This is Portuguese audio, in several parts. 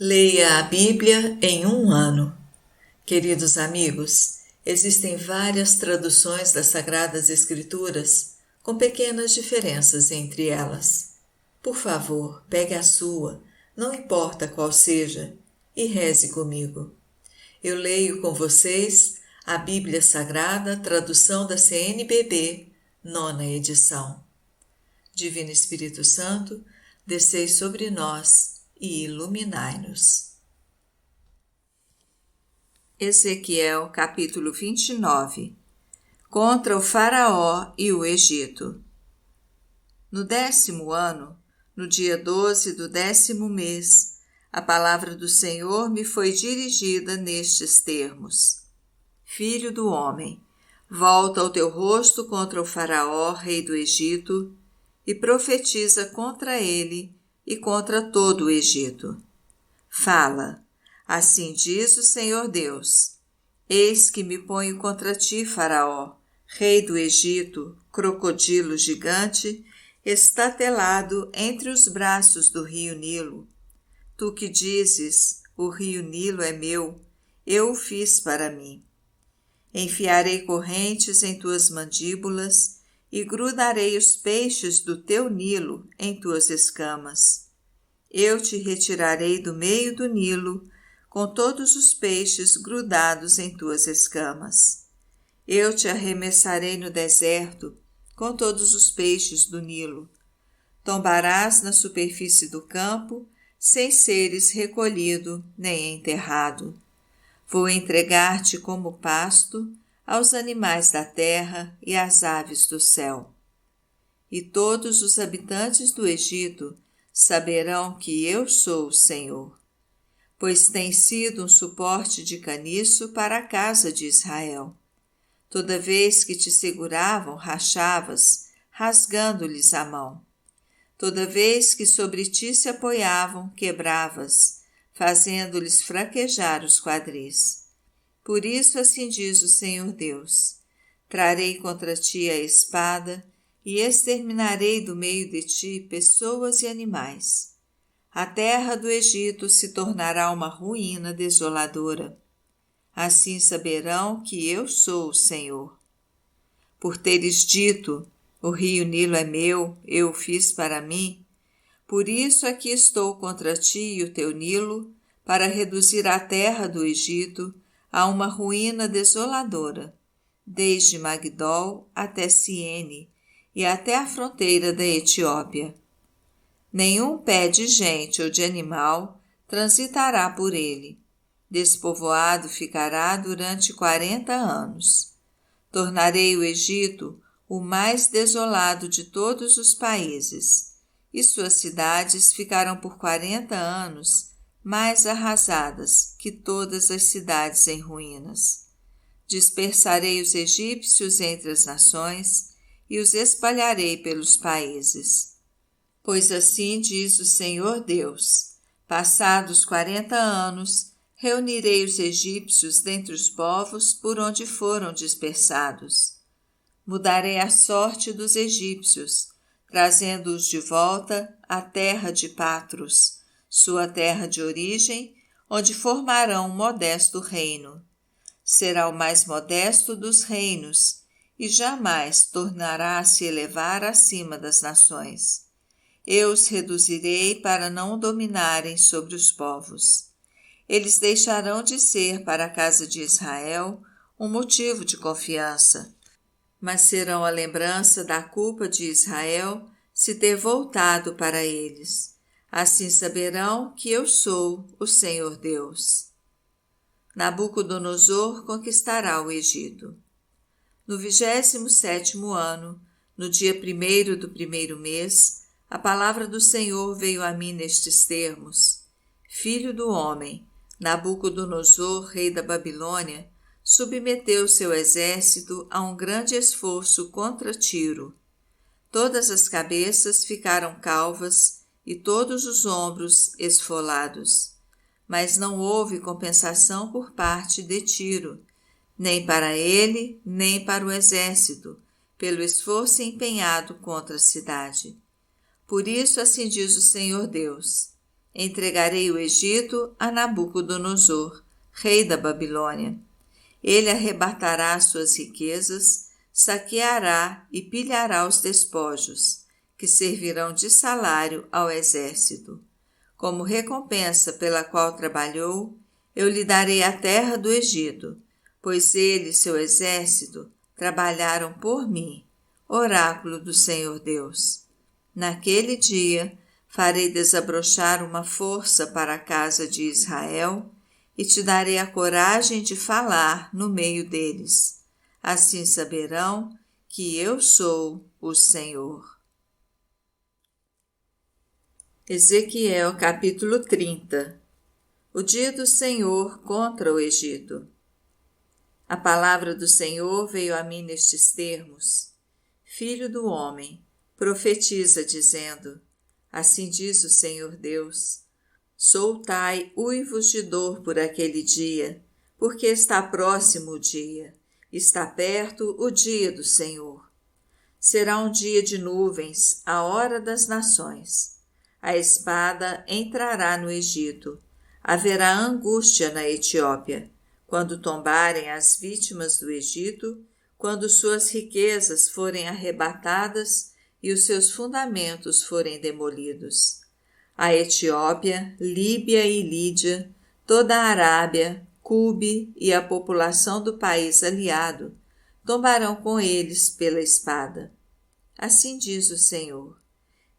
Leia a Bíblia em um ano. Queridos amigos, existem várias traduções das Sagradas Escrituras, com pequenas diferenças entre elas. Por favor, pegue a sua, não importa qual seja, e reze comigo. Eu leio com vocês a Bíblia Sagrada, tradução da CNBB, 9ª edição. Divino Espírito Santo, descei sobre nós e iluminai-nos. Ezequiel capítulo 29. Contra o Faraó e o Egito. No 10º ano, no dia 12 do 10º mês, a palavra do Senhor me foi dirigida nestes termos: Filho do homem, volta o teu rosto contra o Faraó, rei do Egito, e profetiza contra ele e contra todo o Egito. Fala, assim diz o Senhor Deus: Eis que me ponho contra ti, Faraó, rei do Egito, crocodilo gigante, estatelado entre os braços do rio Nilo. Tu que dizes, o rio Nilo é meu, eu o fiz para mim. Enfiarei correntes em tuas mandíbulas e grudarei os peixes do teu Nilo em tuas escamas. Eu te retirarei do meio do Nilo, com todos os peixes grudados em tuas escamas. Eu te arremessarei no deserto, com todos os peixes do Nilo. Tombarás na superfície do campo, sem seres recolhido nem enterrado. Vou entregar-te como pasto aos animais da terra e às aves do céu. E todos os habitantes do Egito saberão que eu sou o Senhor, pois tens sido um suporte de caniço para a casa de Israel. Toda vez que te seguravam, rachavas, rasgando-lhes a mão. Toda vez que sobre ti se apoiavam, quebravas, fazendo-lhes fraquejar os quadris. Por isso assim diz o Senhor Deus: trarei contra ti a espada e exterminarei do meio de ti pessoas e animais. A terra do Egito se tornará uma ruína desoladora. Assim saberão que eu sou o Senhor. Por teres dito, o rio Nilo é meu, eu o fiz para mim, por isso aqui estou contra ti e o teu Nilo, para reduzir a terra do Egito a uma ruína desoladora, desde Magdol até Siene e até a fronteira da Etiópia. Nenhum pé de gente ou de animal transitará por ele. Despovoado ficará durante 40 anos. Tornarei o Egito o mais desolado de todos os países, e suas cidades ficarão por 40 anos mais arrasadas que todas as cidades em ruínas. Dispersarei os egípcios entre as nações e os espalharei pelos países. Pois assim diz o Senhor Deus: passados 40 anos, reunirei os egípcios dentre os povos por onde foram dispersados. Mudarei a sorte dos egípcios, trazendo-os de volta à terra de Patros, sua terra de origem, onde formarão um modesto reino. Será o mais modesto dos reinos, e jamais tornará a se elevar acima das nações. Eu os reduzirei para não dominarem sobre os povos. Eles deixarão de ser para a casa de Israel um motivo de confiança, mas serão a lembrança da culpa de Israel se ter voltado para eles. Assim saberão que eu sou o Senhor Deus. Nabucodonosor conquistará o Egito. No 27º ano, no dia 1º do 1º mês, a palavra do Senhor veio a mim nestes termos: Filho do homem, Nabucodonosor, rei da Babilônia, submeteu seu exército a um grande esforço contra Tiro. Todas as cabeças ficaram calvas e todos os ombros esfolados. Mas não houve compensação por parte de Tiro, nem para ele, nem para o exército, pelo esforço empenhado contra a cidade. Por isso assim diz o Senhor Deus: entregarei o Egito a Nabucodonosor, rei da Babilônia. Ele arrebatará suas riquezas, saqueará e pilhará os despojos, que servirão de salário ao exército. Como recompensa pela qual trabalhou, eu lhe darei a terra do Egito, pois ele e seu exército trabalharam por mim. Oráculo do Senhor Deus. Naquele dia, farei desabrochar uma força para a casa de Israel e te darei a coragem de falar no meio deles. Assim saberão que eu sou o Senhor. Ezequiel capítulo 30. O dia do Senhor contra o Egito. A palavra do Senhor veio a mim nestes termos: Filho do homem, profetiza dizendo: Assim diz o Senhor Deus: soltai uivos de dor por aquele dia, porque está próximo o dia, está perto o dia do Senhor. Será um dia de nuvens, a hora das nações. A espada entrará no Egito, haverá angústia na Etiópia, quando tombarem as vítimas do Egito, quando suas riquezas forem arrebatadas e os seus fundamentos forem demolidos. A Etiópia, Líbia e Lídia, toda a Arábia, Cube e a população do país aliado tombarão com eles pela espada. Assim diz o Senhor: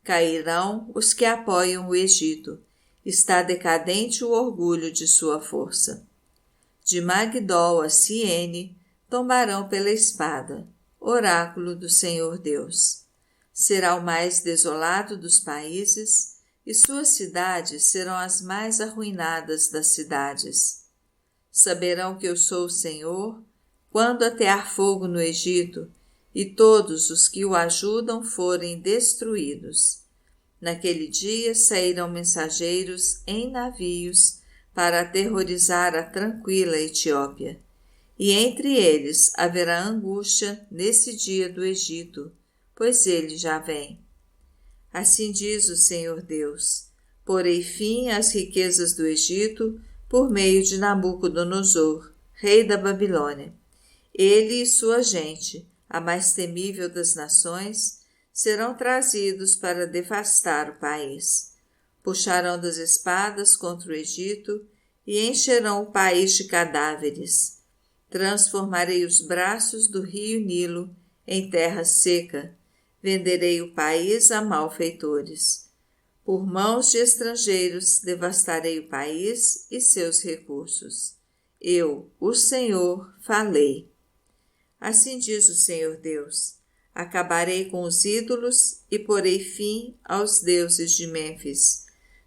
cairão os que apoiam o Egito, está decadente o orgulho de sua força. De Magdol a Siene tombarão pela espada, oráculo do Senhor Deus. Será o mais desolado dos países, e suas cidades serão as mais arruinadas das cidades. Saberão que eu sou o Senhor, quando atear fogo no Egito, e todos os que o ajudam forem destruídos. Naquele dia sairão mensageiros em navios para aterrorizar a tranquila Etiópia. E entre eles haverá angústia nesse dia do Egito, pois ele já vem. Assim diz o Senhor Deus: porei fim às riquezas do Egito por meio de Nabucodonosor, rei da Babilônia. Ele e sua gente, a mais temível das nações, serão trazidos para devastar o país. Puxarão das espadas contra o Egito e encherão o país de cadáveres. Transformarei os braços do rio Nilo em terra seca. Venderei o país a malfeitores. Por mãos de estrangeiros devastarei o país e seus recursos. Eu, o Senhor, falei. Assim diz o Senhor Deus: acabarei com os ídolos e porei fim aos deuses de Mênfis.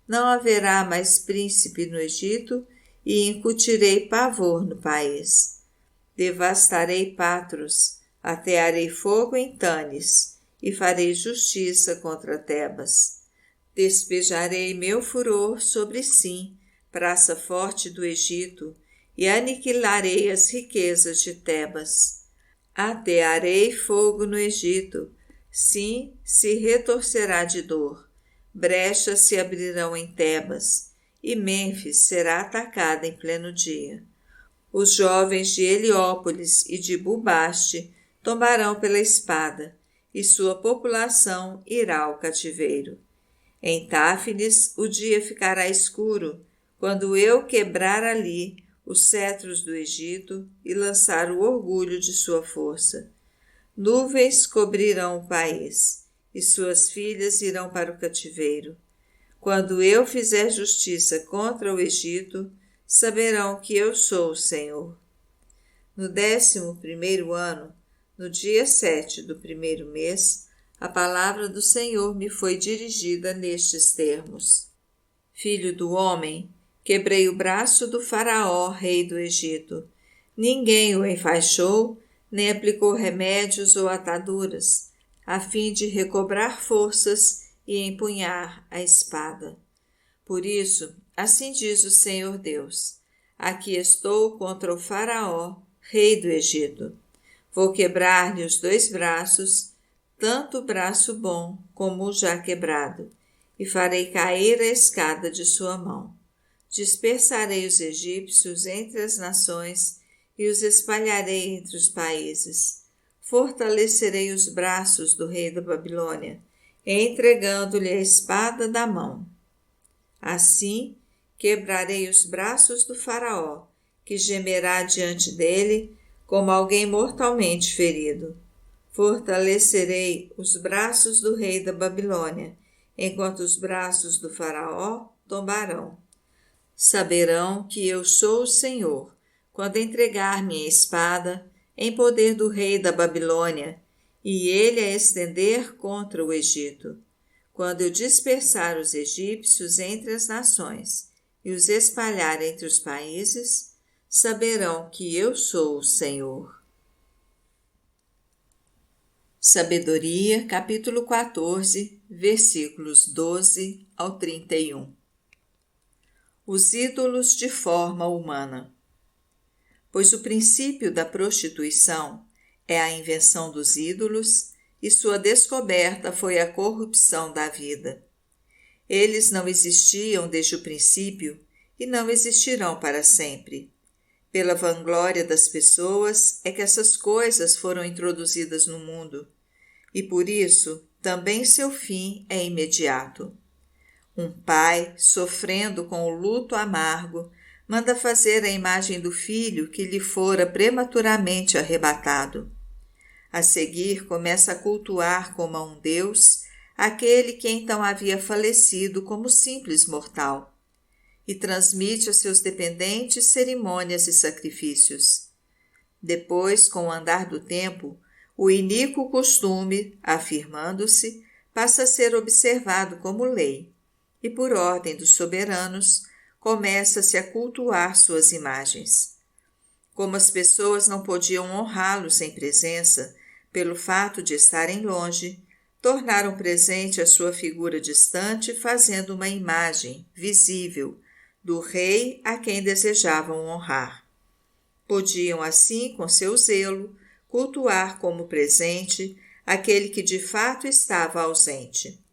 Não haverá mais príncipe no Egito e incutirei pavor no país. Devastarei Patros, atearei fogo em Tanis e farei justiça contra Tebas. Despejarei meu furor sobre Sim, praça forte do Egito, e aniquilarei as riquezas de Tebas. Atearei fogo no Egito, Sim se retorcerá de dor, brechas se abrirão em Tebas, e Mênfis será atacada em pleno dia. Os jovens de Heliópolis e de Bubaste tombarão pela espada, e sua população irá ao cativeiro. Em Táfnis o dia ficará escuro, quando eu quebrar ali os cetros do Egito e lançar o orgulho de sua força. Nuvens cobrirão o país, e suas filhas irão para o cativeiro. Quando eu fizer justiça contra o Egito, saberão que eu sou o Senhor. No 11º ano, no dia 7 do primeiro mês, a palavra do Senhor me foi dirigida nestes termos: Filho do homem, quebrei o braço do faraó, rei do Egito. Ninguém o enfaixou, nem aplicou remédios ou ataduras, a fim de recobrar forças e empunhar a espada. Por isso, assim diz o Senhor Deus: aqui estou contra o faraó, rei do Egito. Vou quebrar-lhe os 2 braços, tanto o braço bom como o já quebrado, e farei cair a escada de sua mão. Dispersarei os egípcios entre as nações e os espalharei entre os países. Fortalecerei os braços do rei da Babilônia, entregando-lhe a espada da mão. Assim, quebrarei os braços do faraó, que gemerá diante dele como alguém mortalmente ferido. Fortalecerei os braços do rei da Babilônia, enquanto os braços do faraó tombarão. Saberão que eu sou o Senhor, quando entregar minha espada em poder do rei da Babilônia, e ele a estender contra o Egito. Quando eu dispersar os egípcios entre as nações e os espalhar entre os países, saberão que eu sou o Senhor. Sabedoria, capítulo 14, versículos 12 ao 31. Os ídolos de forma humana. Pois o princípio da prostituição é a invenção dos ídolos e sua descoberta foi a corrupção da vida. Eles não existiam desde o princípio e não existirão para sempre. Pela vanglória das pessoas é que essas coisas foram introduzidas no mundo, e por isso também seu fim é imediato. Um pai, sofrendo com o luto amargo, manda fazer a imagem do filho que lhe fora prematuramente arrebatado. A seguir, começa a cultuar como a um deus aquele que então havia falecido como simples mortal, e transmite a seus dependentes cerimônias e sacrifícios. Depois, com o andar do tempo, o iníquo costume, afirmando-se, passa a ser observado como lei, e por ordem dos soberanos, começa-se a cultuar suas imagens. Como as pessoas não podiam honrá-los em presença, pelo fato de estarem longe, tornaram presente a sua figura distante, fazendo uma imagem visível do rei a quem desejavam honrar. Podiam, assim, com seu zelo, cultuar como presente aquele que de fato estava ausente.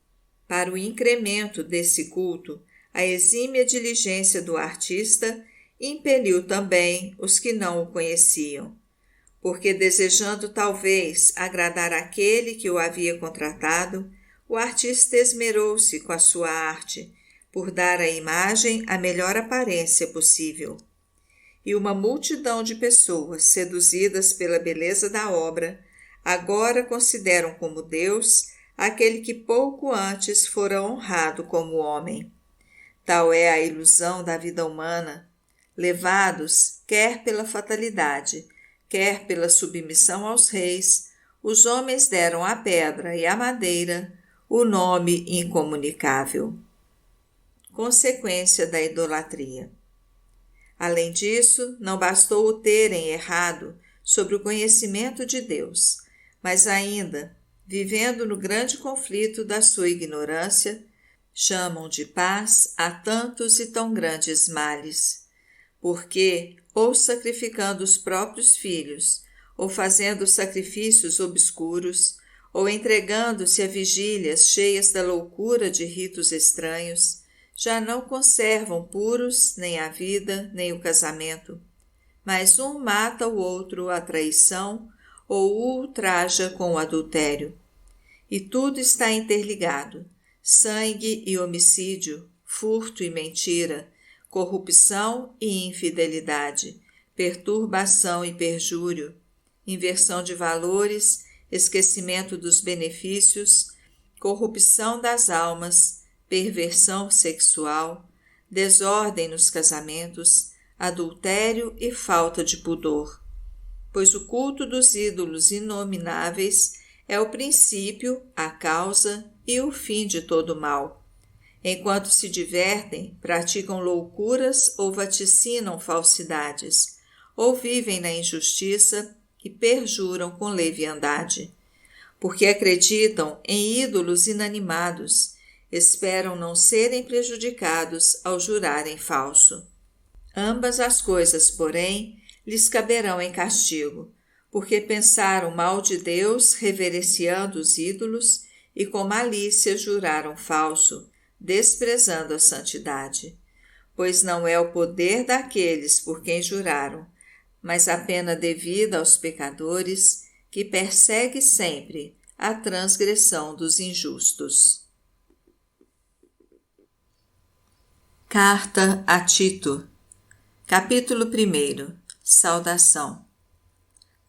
Para o incremento desse culto, a exímia diligência do artista impeliu também os que não o conheciam, porque desejando talvez agradar aquele que o havia contratado, o artista esmerou-se com a sua arte por dar à imagem a melhor aparência possível. E uma multidão de pessoas, seduzidas pela beleza da obra, agora consideram como Deus aquele que pouco antes fora honrado como homem. Tal é a ilusão da vida humana, levados, quer pela fatalidade, quer pela submissão aos reis, os homens deram à pedra e à madeira o nome incomunicável. Consequência da idolatria. Além disso, não bastou o terem errado sobre o conhecimento de Deus, mas ainda, vivendo no grande conflito da sua ignorância, chamam de paz a tantos e tão grandes males, porque, ou sacrificando os próprios filhos, ou fazendo sacrifícios obscuros, ou entregando-se a vigílias cheias da loucura de ritos estranhos, já não conservam puros nem a vida, nem o casamento, mas um mata o outro à traição ou o ultraja com o adultério. E tudo está interligado: sangue e homicídio, furto e mentira, corrupção e infidelidade, perturbação e perjúrio, inversão de valores, esquecimento dos benefícios, corrupção das almas, perversão sexual, desordem nos casamentos, adultério e falta de pudor. Pois o culto dos ídolos inomináveis é o princípio, a causa e o fim de todo mal. Enquanto se divertem, praticam loucuras ou vaticinam falsidades, ou vivem na injustiça e perjuram com leviandade. Porque acreditam em ídolos inanimados, esperam não serem prejudicados ao jurarem falso. Ambas as coisas, porém, lhes caberão em castigo, porque pensaram mal de Deus reverenciando os ídolos e com malícia juraram falso, desprezando a santidade. Pois não é o poder daqueles por quem juraram, mas a pena devida aos pecadores, que persegue sempre a transgressão dos injustos. Carta a Tito, capítulo 1. Saudação.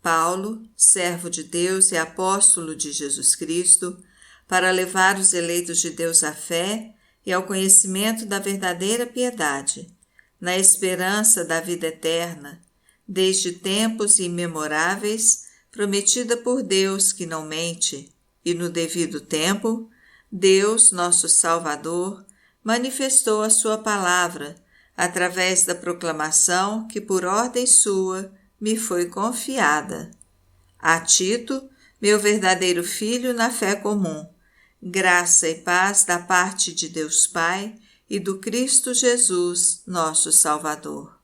Paulo, servo de Deus e apóstolo de Jesus Cristo, para levar os eleitos de Deus à fé e ao conhecimento da verdadeira piedade, na esperança da vida eterna, desde tempos imemoráveis, prometida por Deus que não mente, e no devido tempo, Deus, nosso Salvador, manifestou a sua palavra, através da proclamação que por ordem sua me foi confiada. A Tito, meu verdadeiro filho na fé comum, graça e paz da parte de Deus Pai e do Cristo Jesus, nosso Salvador.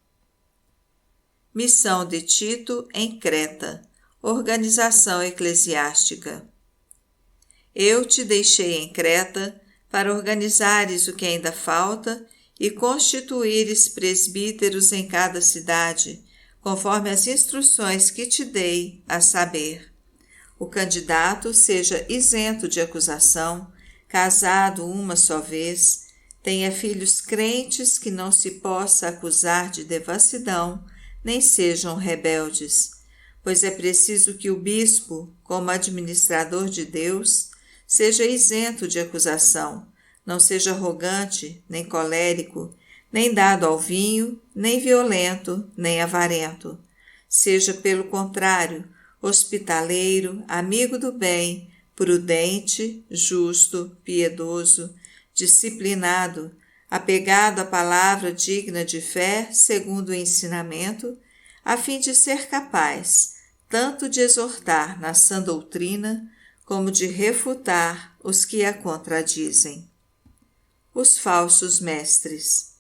Missão de Tito em Creta, organização eclesiástica. Eu te deixei em Creta para organizares o que ainda falta e constituíres presbíteros em cada cidade, conforme as instruções que te dei, a saber: o candidato seja isento de acusação, casado uma só vez, tenha filhos crentes que não se possa acusar de devassidão, nem sejam rebeldes, pois é preciso que o bispo, como administrador de Deus, seja isento de acusação, não seja arrogante, nem colérico, nem dado ao vinho, nem violento, nem avarento. Seja, pelo contrário, hospitaleiro, amigo do bem, prudente, justo, piedoso, disciplinado, apegado à palavra digna de fé, segundo o ensinamento, a fim de ser capaz tanto de exortar na sã doutrina, como de refutar os que a contradizem. Os falsos mestres.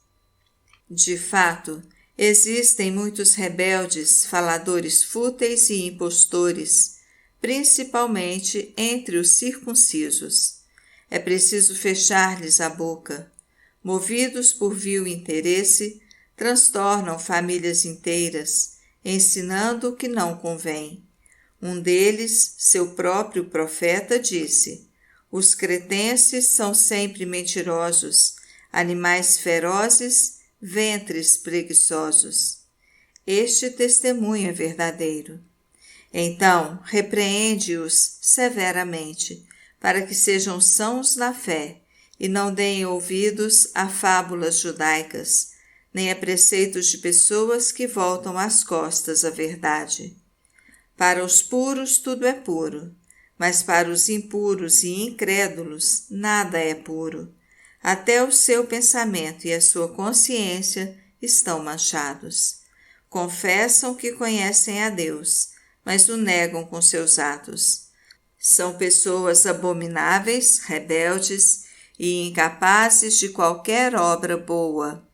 De fato, existem muitos rebeldes, faladores fúteis e impostores, principalmente entre os circuncisos. É preciso fechar-lhes a boca. Movidos por vil interesse, transtornam famílias inteiras, ensinando o que não convém. Um deles, seu próprio profeta, disse: os cretenses são sempre mentirosos, animais ferozes, ventres preguiçosos. Este testemunho é verdadeiro. Então, repreende-os severamente, para que sejam sãos na fé e não deem ouvidos a fábulas judaicas, nem a preceitos de pessoas que voltam as costas à verdade. Para os puros tudo é puro, mas para os impuros e incrédulos nada é puro. Até o seu pensamento e a sua consciência estão manchados. Confessam que conhecem a Deus, mas o negam com seus atos. São pessoas abomináveis, rebeldes e incapazes de qualquer obra boa.